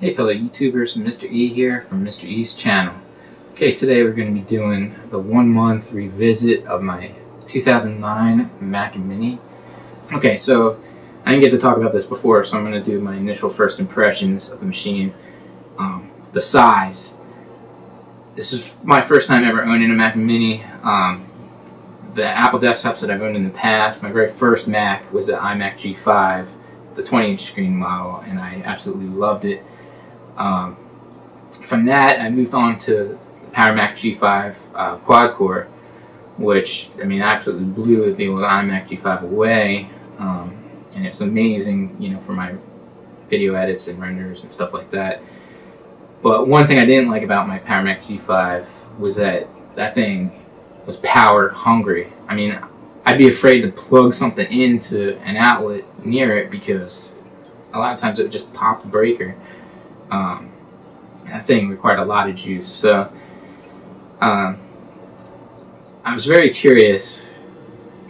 Hey fellow YouTubers, Mr. E here from Mr. E's channel. Okay, today we're going to be doing the 1 month revisit of my 2009 Mac Mini. Okay, so I didn't get to talk about this before, so I'm going to do my initial first impressions of the machine. The size. This is my first time ever owning a Mac Mini. The Apple desktops that I've owned in the past, my very first Mac was the iMac G5, the 20-inch screen model, and I absolutely loved it. From that, I moved on to the PowerMac G5 quad core, which, I mean, absolutely blew the old iMac G5 away, and it's amazing, you know, for my video edits and renders and stuff like that. But one thing I didn't like about my PowerMac G5 was that that thing was power hungry. I mean, I'd be afraid to plug something into an outlet near it because a lot of times it would just pop the breaker. That thing required a lot of juice. So I was very curious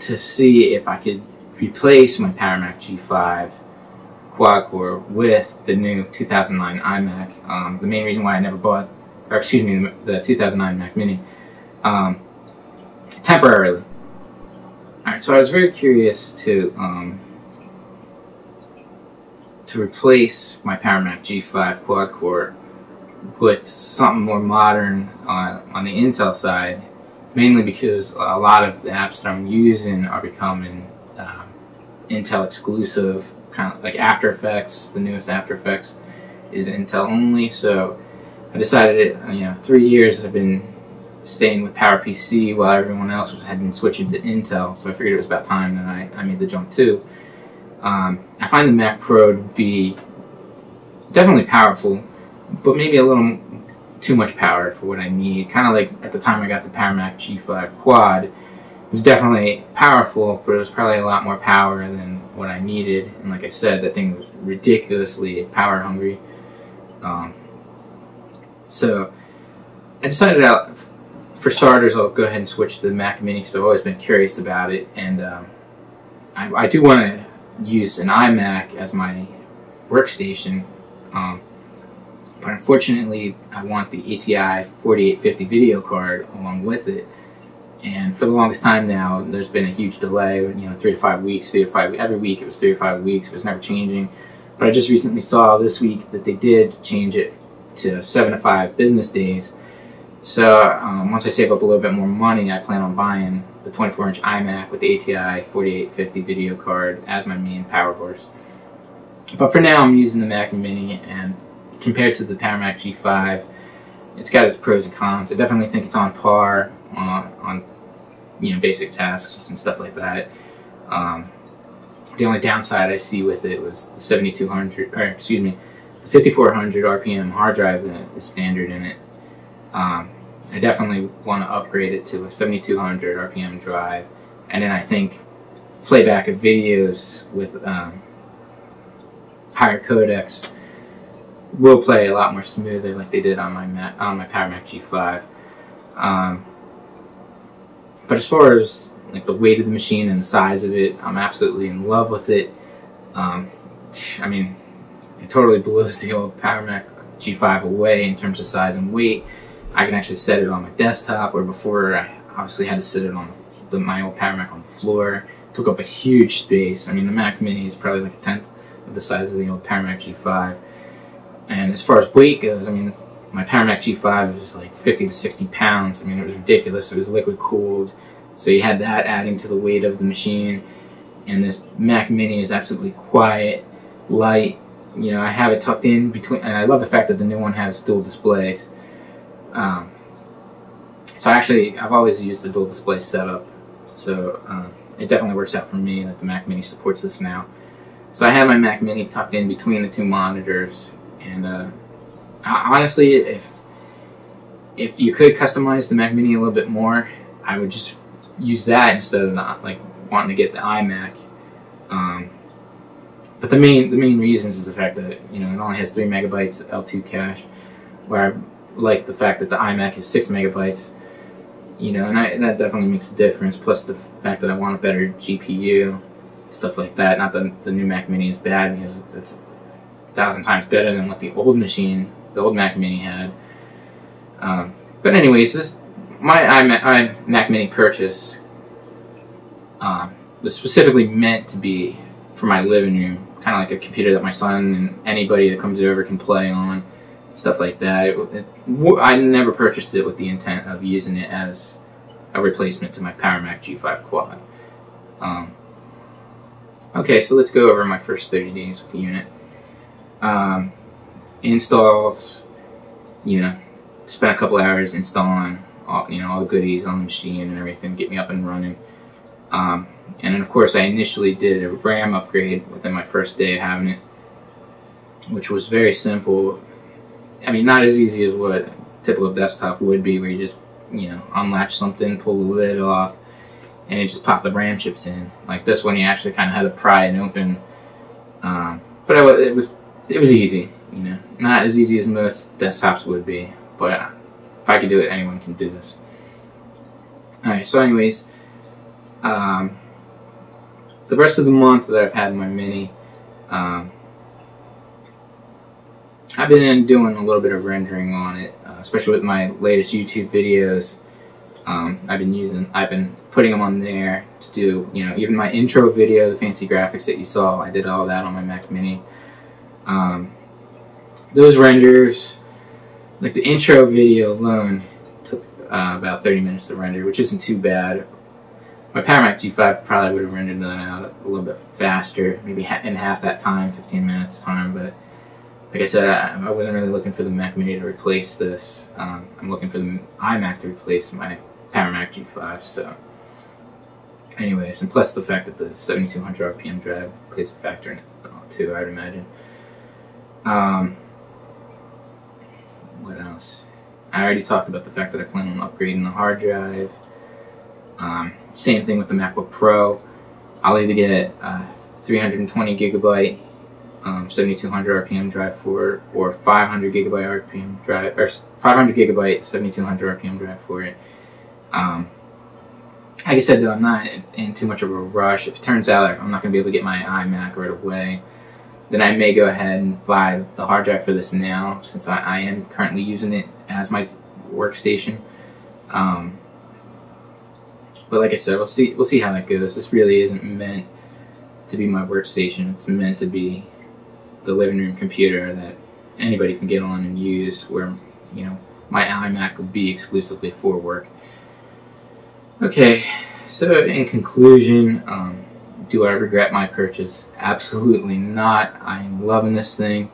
to see if I could replace my PowerMac G5 quad core with the new 2009 iMac. The main reason why I never bought, or excuse me, the 2009 Mac Mini, temporarily. Alright, so I was very curious to replace my PowerMac G5 quad core with something more modern on the Intel side, mainly because a lot of the apps that I'm using are becoming Intel exclusive, kind of like After Effects. The newest After Effects is Intel only, so I decided, 3 years I've been staying with PowerPC while everyone else had been switching to Intel, so I figured it was about time that I made the jump too. I find the Mac Pro to be definitely powerful, but maybe a little too much power for what I need. Kind of like at the time I got the PowerMac G5 Quad. It was definitely powerful, but it was probably a lot more power than what I needed. And like I said, that thing was ridiculously power hungry. So I decided for starters, I'll go ahead and switch to the Mac Mini because I've always been curious about it. And I do want to use an iMac as my workstation. But unfortunately, I want the ATI 4850 video card along with it. And for the longest time now, there's been a huge delay, 3 to 5 weeks, every week it was 3 to 5 weeks, it was never changing. But I just recently saw this week that they did change it to 7 to 5 business days. So once I save up a little bit more money, I plan on buying the 24-inch iMac with the ATI 4850 video card as my main power source. But for now, I'm using the Mac Mini, and compared to the PowerMac G5, it's got its pros and cons. I definitely think it's on par on basic tasks and stuff like that. The only downside I see with it was the 7200, or excuse me, the 5400 RPM hard drive that is standard in it. I definitely want to upgrade it to a 7200 RPM drive, and then I think playback of videos with higher codecs will play a lot more smoother, like they did on my PowerMac G5. But as far as like the weight of the machine and the size of it, I'm absolutely in love with it. I mean, it totally blows the old PowerMac G5 away in terms of size and weight. I can actually set it on my desktop, where before I obviously had to sit it on my old PowerMac on the floor. It took up a huge space. I mean, the Mac Mini is probably like a tenth of the size of the old PowerMac G5. And as far as weight goes, I mean, my PowerMac G5 was like 50 to 60 pounds. I mean, it was ridiculous. It was liquid cooled, so you had that adding to the weight of the machine. And this Mac Mini is absolutely quiet, light. I have it tucked in between, and I love the fact that the new one has dual displays. So I've always used the dual display setup, so it definitely works out for me that the Mac Mini supports this now. So I have my Mac Mini tucked in between the two monitors, and honestly, if you could customize the Mac Mini a little bit more, I would just use that instead of not like wanting to get the iMac. But the main reasons is the fact that it only has 3 megabytes L2 cache, where I like the fact that the iMac is 6 megabytes. And that definitely makes a difference. Plus the fact that I want a better GPU, stuff like that. Not that the new Mac Mini is bad, because 1,000 times better than what the old Mac Mini had. But anyways, my Mac Mini purchase was specifically meant to be for my living room, kind of like a computer that my son and anybody that comes over can play on, stuff like that. I never purchased it with the intent of using it as a replacement to my PowerMac G5 Quad. Okay, so let's go over my first 30 days with the unit. Installs, spent a couple hours installing all the goodies on the machine and everything, get me up and running. And then of course I initially did a RAM upgrade within my first day of having it, which was very simple. I mean, not as easy as what a typical desktop would be, where you just unlatch something, pull the lid off, and it just popped the RAM chips in. Like this one, you actually kind of had to pry it open. But it was easy, not as easy as most desktops would be. But if I could do it, anyone can do this. Alright, so anyways, the rest of the month that I've had my Mini, I've been doing a little bit of rendering on it, especially with my latest YouTube videos. I've been putting them on there to do, even my intro video, the fancy graphics that you saw, I did all that on my Mac Mini. Those renders, like the intro video alone, took about 30 minutes to render, which isn't too bad. My PowerMac G5 probably would have rendered that out a little bit faster, maybe in half that time, 15 minutes time, but like I said, I wasn't really looking for the Mac Mini to replace this. I'm looking for the iMac to replace my PowerMac G5, so anyways, and plus the fact that the 7200 RPM drive plays a factor in it too, I'd imagine. What else? I already talked about the fact that I plan on upgrading the hard drive. Same thing with the MacBook Pro. I'll either get a 320 gigabyte 7200 RPM drive for it, or 500 gigabyte RPM drive, or 500 gigabyte 7200 RPM drive for it. Like I said, though, I'm not in too much of a rush. If it turns out like I'm not going to be able to get my iMac right away, then I may go ahead and buy the hard drive for this now, since I am currently using it as my workstation. But like I said, we'll see how that goes. This really isn't meant to be my workstation. It's meant to be the living room computer that anybody can get on and use, where my iMac will be exclusively for work. Okay, so in conclusion, do I regret my purchase? Absolutely not. I'm loving this thing.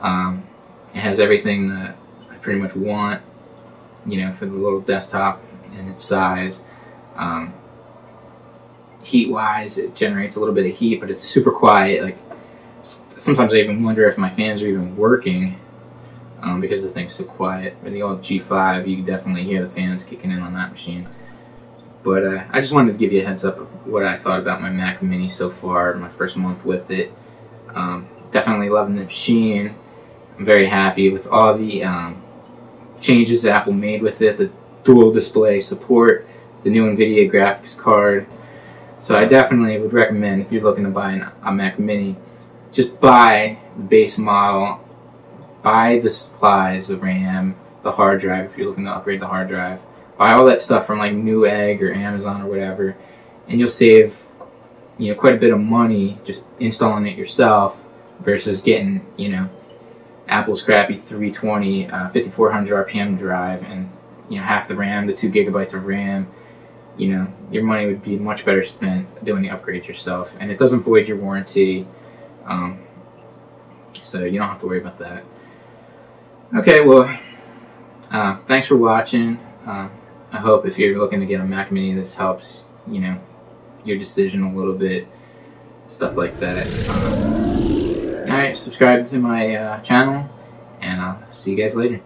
It has everything that I pretty much want, for the little desktop and its size. Heat-wise, it generates a little bit of heat, but it's super quiet. Like, sometimes I even wonder if my fans are even working, because the thing's so quiet. With the old G5, you can definitely hear the fans kicking in on that machine. But I just wanted to give you a heads up of what I thought about my Mac Mini so far, my first month with it. Definitely loving the machine. I'm very happy with all the changes that Apple made with it, the dual display support, the new NVIDIA graphics card. So I definitely would recommend, if you're looking to buy a Mac Mini, just buy the base model, buy the supplies, the RAM, the hard drive if you're looking to upgrade the hard drive. Buy all that stuff from like Newegg or Amazon or whatever, and you'll save quite a bit of money just installing it yourself versus getting Apple's crappy 320 5400 RPM drive and half the RAM, the 2 gigabytes of RAM. Your money would be much better spent doing the upgrade yourself, and it doesn't void your warranty, so you don't have to worry about that. Okay, well, thanks for watching. I hope if you're looking to get a Mac Mini, this helps, your decision a little bit, stuff like that. Alright, subscribe to my channel, and I'll see you guys later.